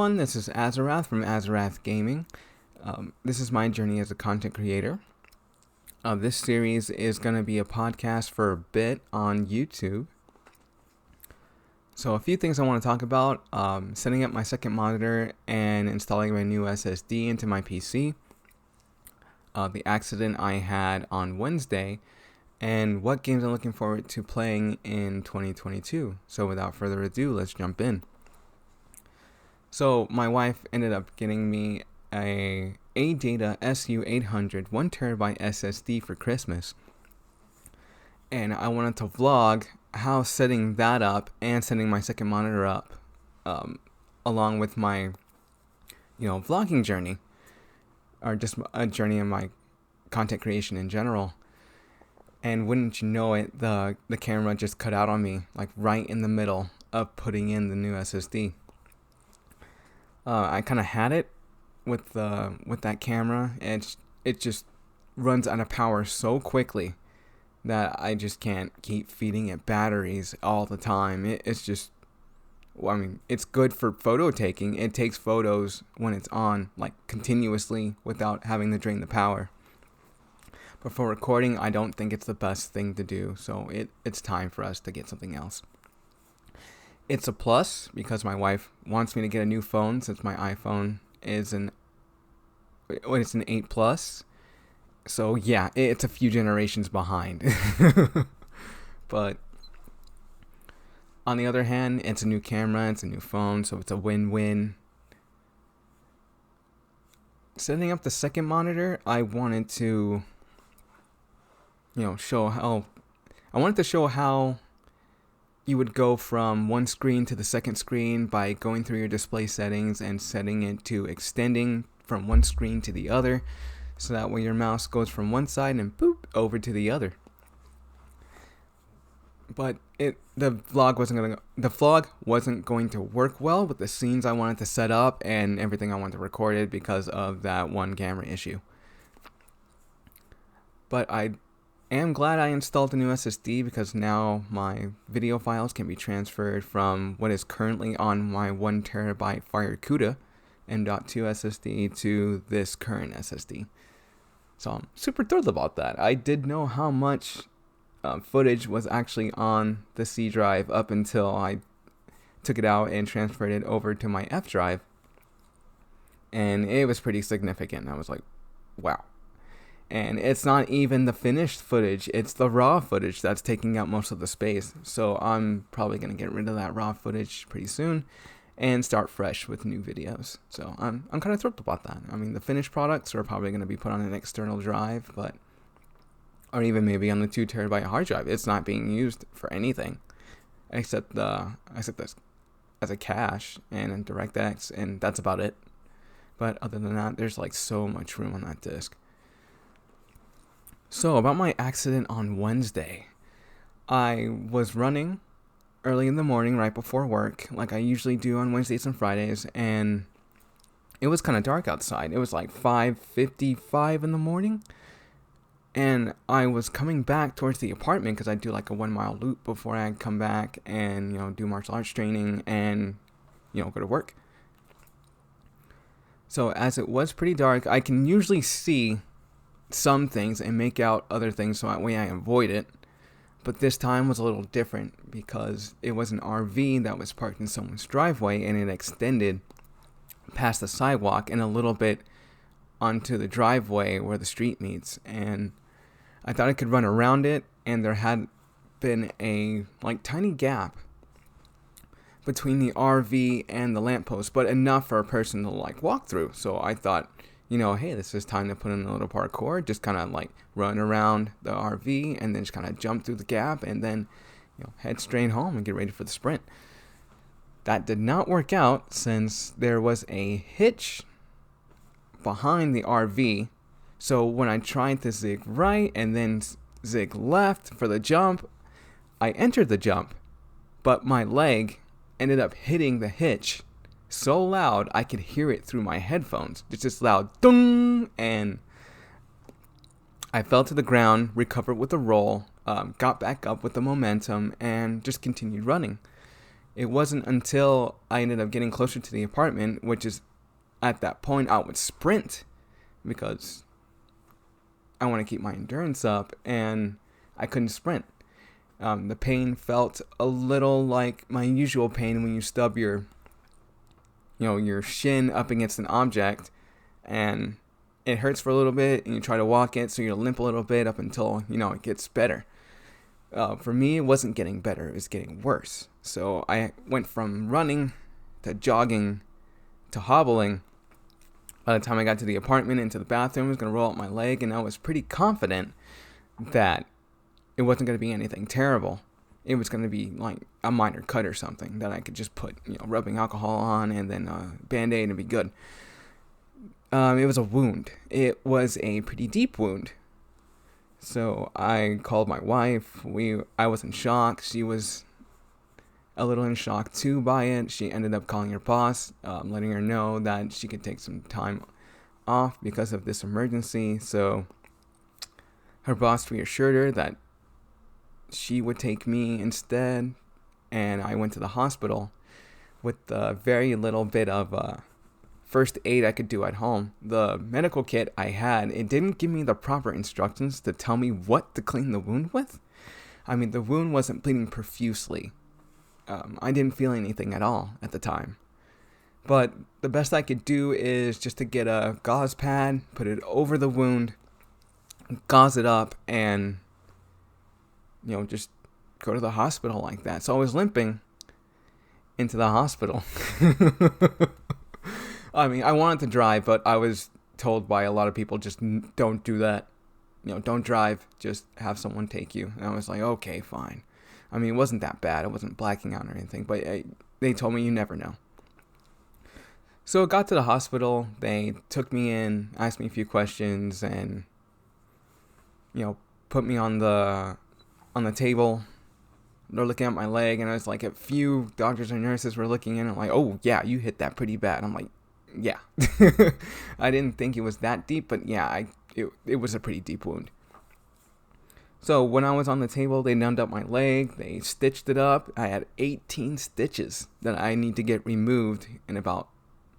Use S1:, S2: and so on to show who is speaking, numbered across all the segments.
S1: everyone, this is Azarath from Azarath Gaming. This is my journey as a content creator. This series is going to be a podcast for a bit on YouTube. So a few things I want to talk about, setting up my second monitor and installing my new SSD into my PC, the accident I had on Wednesday, and what games I'm looking forward to playing in 2022. So without further ado, let's jump in. So my wife ended up getting me a ADATA SU800 1TB SSD for Christmas. And I wanted to vlog how setting that up and setting my second monitor up, along with my, vlogging journey, or just a journey in my content creation in general. And wouldn't you know it, the camera just cut out on me, like right in the middle of putting in the new SSD. I kind of had it with that camera, and it just runs out of power so quickly that I just can't keep feeding it batteries all the time. It's just, it's good for photo taking. It takes photos when it's on, like continuously, without having to drain the power. But for recording, I don't think it's the best thing to do. So it's time for us to get something else. It's a plus because my wife wants me to get a new phone since my iPhone is it's an 8 Plus. So yeah, it's a few generations behind. But on the other hand, it's a new camera, it's a new phone, so it's a win-win. Setting up the second monitor, I wanted to show how you would go from one screen to the second screen by going through your display settings and setting it to extending from one screen to the other, so that way your mouse goes from one side and boop over to the other. But the vlog wasn't going to work well with the scenes I wanted to set up and everything I wanted to record it because of that one camera issue. But I am glad I installed a new SSD because now my video files can be transferred from what is currently on my 1TB FireCuda M.2 SSD to this current SSD. So I'm super thrilled about that. I did know how much footage was actually on the C drive up until I took it out and transferred it over to my F drive. And it was pretty significant. I was like, wow. And it's not even the finished footage, it's the raw footage that's taking up most of the space. So I'm probably going to get rid of that raw footage pretty soon and start fresh with new videos. So I'm kind of thrilled about that. The finished products are probably going to be put on an external drive, or even maybe on the 2TB hard drive. It's not being used for anything except this as a cache and in DirectX, and that's about it. But other than that, there's like so much room on that disk. So, about my accident on Wednesday. I was running early in the morning right before work, like I usually do on Wednesdays and Fridays, and it was kind of dark outside. It was like 5:55 in the morning, and I was coming back towards the apartment because I do like a 1-mile loop before I come back and, do martial arts training and, go to work. So, as it was pretty dark, I can usually see some things and make out other things, so that way I avoid it. But this time was a little different because it was an RV that was parked in someone's driveway, and it extended past the sidewalk and a little bit onto the driveway where the street meets. And I thought I could run around it, and there had been a tiny gap between the RV and the lamppost, but enough for a person to walk through. So I thought, hey, this is time to put in a little parkour, just kind of run around the RV and then just kind of jump through the gap and then, head straight home and get ready for the sprint. That did not work out since there was a hitch behind the RV. So when I tried to zig right and then zig left for the jump, I entered the jump, but my leg ended up hitting the hitch so loud I could hear it through my headphones. It's just loud dung, and I fell to the ground, recovered with a roll, got back up with the momentum, and just continued running. It wasn't until I ended up getting closer to the apartment, which is at that point I would sprint because I want to keep my endurance up, and I couldn't sprint. The pain felt a little like my usual pain when you stub your shin up against an object, and it hurts for a little bit, and you try to walk it, so you limp a little bit up until it gets better. For me, it wasn't getting better; it was getting worse. So I went from running to jogging to hobbling. By the time I got to the apartment, into the bathroom, I was gonna roll out my leg, and I was pretty confident that it wasn't gonna be anything terrible. It was gonna be like a minor cut or something that I could just put, rubbing alcohol on and then a Band-Aid and be good. It was a wound. It was a pretty deep wound. So I called my wife. I was in shock. She was a little in shock too by it. She ended up calling her boss, letting her know that she could take some time off because of this emergency. So her boss reassured her that she would take me instead, and I went to the hospital with very little bit of first aid I could do at home. The medical kit I had, it didn't give me the proper instructions to tell me what to clean the wound with. I mean, the wound wasn't bleeding profusely. I didn't feel anything at all at the time. But the best I could do is just to get a gauze pad, put it over the wound, gauze it up, and, just go to the hospital like that. So I was limping into the hospital. I mean, I wanted to drive, but I was told by a lot of people, just don't do that. Don't drive, just have someone take you. And I was like, okay, fine. I mean, it wasn't that bad. I wasn't blacking out or anything, but they told me you never know. So I got to the hospital. They took me in, asked me a few questions, and put me on the table. They're looking at my leg, and I was like, a few doctors and nurses were looking in and like, oh yeah, you hit that pretty bad. I'm like, yeah. I didn't think it was that deep, but yeah, it was a pretty deep wound. So when I was on the table, they numbed up my leg, they stitched it up. I had 18 stitches that I need to get removed in about,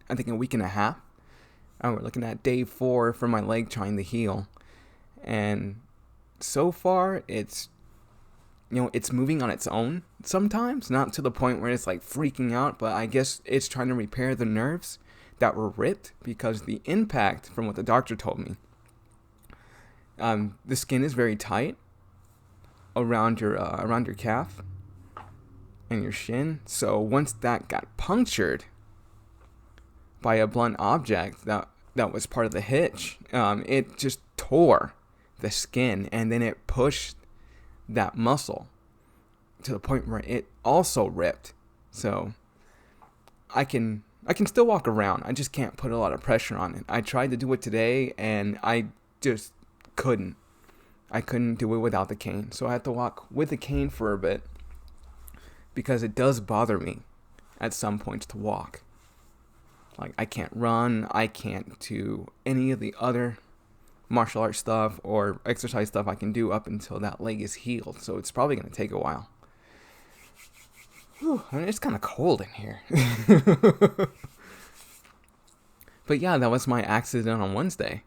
S1: I think, a week and a half. And we're looking at day 4 for my leg trying to heal. And so far, it's moving on its own sometimes, not to the point where it's like freaking out, but I guess it's trying to repair the nerves that were ripped because the impact, from what the doctor told me, the skin is very tight around your calf and your shin. So once that got punctured by a blunt object that was part of the hitch, it just tore the skin, and then it pushed that muscle to the point where it also ripped. So I can still walk around. I just can't put a lot of pressure on it. I tried to do it today, and I just couldn't. I couldn't do it without the cane. So I had to walk with the cane for a bit because it does bother me at some points to walk. Like, I can't run. I can't do any of the other martial arts stuff or exercise stuff I can do up until that leg is healed. So it's probably going to take a while. Whew, I mean, it's kind of cold in here. But yeah, that was my accident on Wednesday.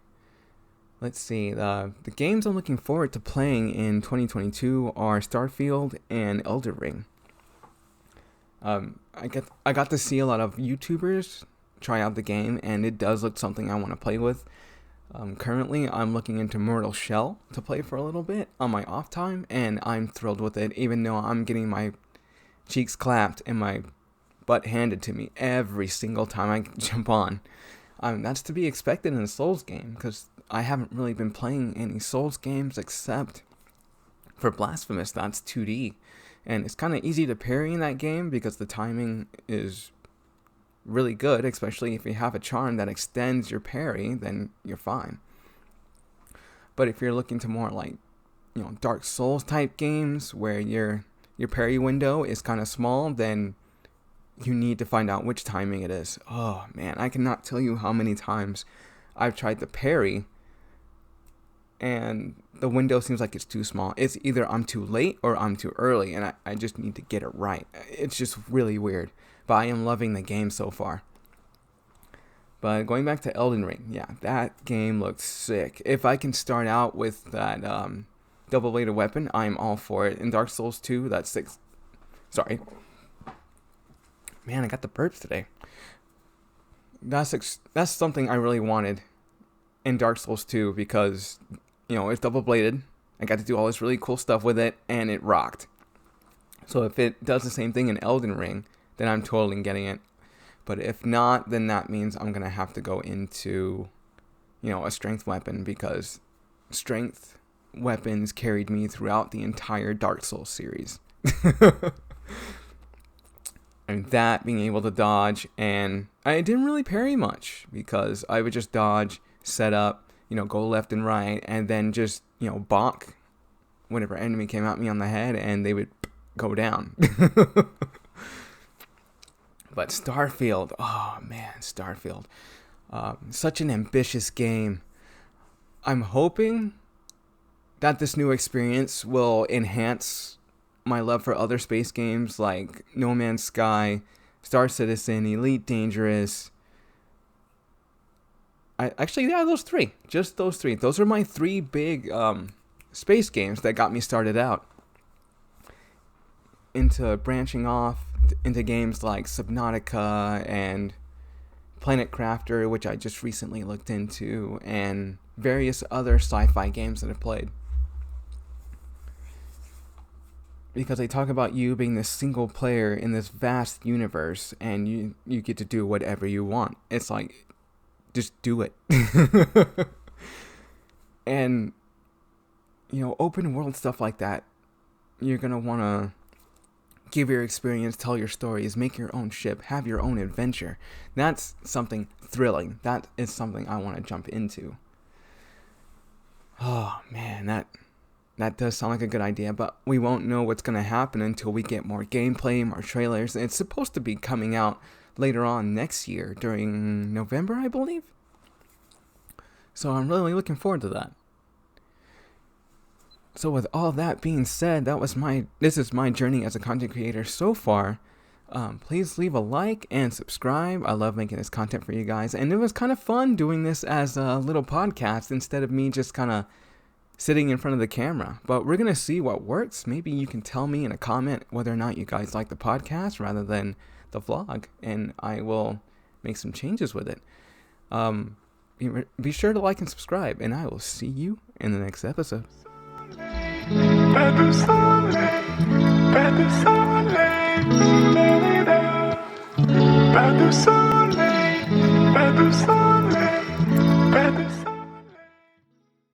S1: Let's see, the games I'm looking forward to playing in 2022 are Starfield and Elden Ring. I got to see a lot of YouTubers try out the game, and it does look something I want to play with. Currently, I'm looking into Mortal Shell to play for a little bit on my off time, and I'm thrilled with it, even though I'm getting my cheeks clapped and my butt handed to me every single time I jump on. That's to be expected in a Souls game, because I haven't really been playing any Souls games except for Blasphemous. That's 2D, and it's kind of easy to parry in that game because the timing is really good, especially if you have a charm that extends your parry, then you're fine. But if you're looking to more like, Dark Souls type games where your parry window is kind of small, then you need to find out which timing it is. Oh man, I cannot tell you how many times I've tried to parry and the window seems like it's too small. It's either I'm too late or I'm too early, and I just need to get it right. It's just really weird. But I am loving the game so far. But going back to Elden Ring, yeah, that game looks sick. If I can start out with that double-bladed weapon, I'm all for it. In Dark Souls 2, that's six. Sorry. Man, I got the burps today. That's something I really wanted in Dark Souls 2 because, it's double-bladed. I got to do all this really cool stuff with it, and it rocked. So if it does the same thing in Elden Ring, then I'm totally getting it. But if not, then that means I'm going to have to go into, a strength weapon because strength weapons carried me throughout the entire Dark Souls series. And that, being able to dodge, and I didn't really parry much because I would just dodge, set up, go left and right, and then just, bonk whenever enemy came at me on the head and they would go down. But Starfield, oh man, Starfield. Such an ambitious game. I'm hoping that this new experience will enhance my love for other space games like No Man's Sky, Star Citizen, Elite Dangerous. Those three. Just those three. Those are my three big space games that got me started out into branching off into games like Subnautica and Planet Crafter, which I just recently looked into, and various other sci-fi games that I've played. Because they talk about you being this single player in this vast universe, and you get to do whatever you want. It's like, just do it. And, open world stuff like that, you're going to want to give your experience, tell your stories, make your own ship, have your own adventure. That's something thrilling. That is something I want to jump into. Oh, man, that does sound like a good idea, but we won't know what's going to happen until we get more gameplay, more trailers. It's supposed to be coming out later on next year during November, I believe. So I'm really looking forward to that. So with all that being said, this is my journey as a content creator so far. Please leave a like and subscribe. I love making this content for you guys, and it was kind of fun doing this as a little podcast instead of me just kind of sitting in front of the camera. But we're going to see what works. Maybe you can tell me in a comment whether or not you guys like the podcast rather than the vlog, and I will make some changes with it. Be sure to like and subscribe, and I will see you in the next episode. Pas de soleil, pas de soleil.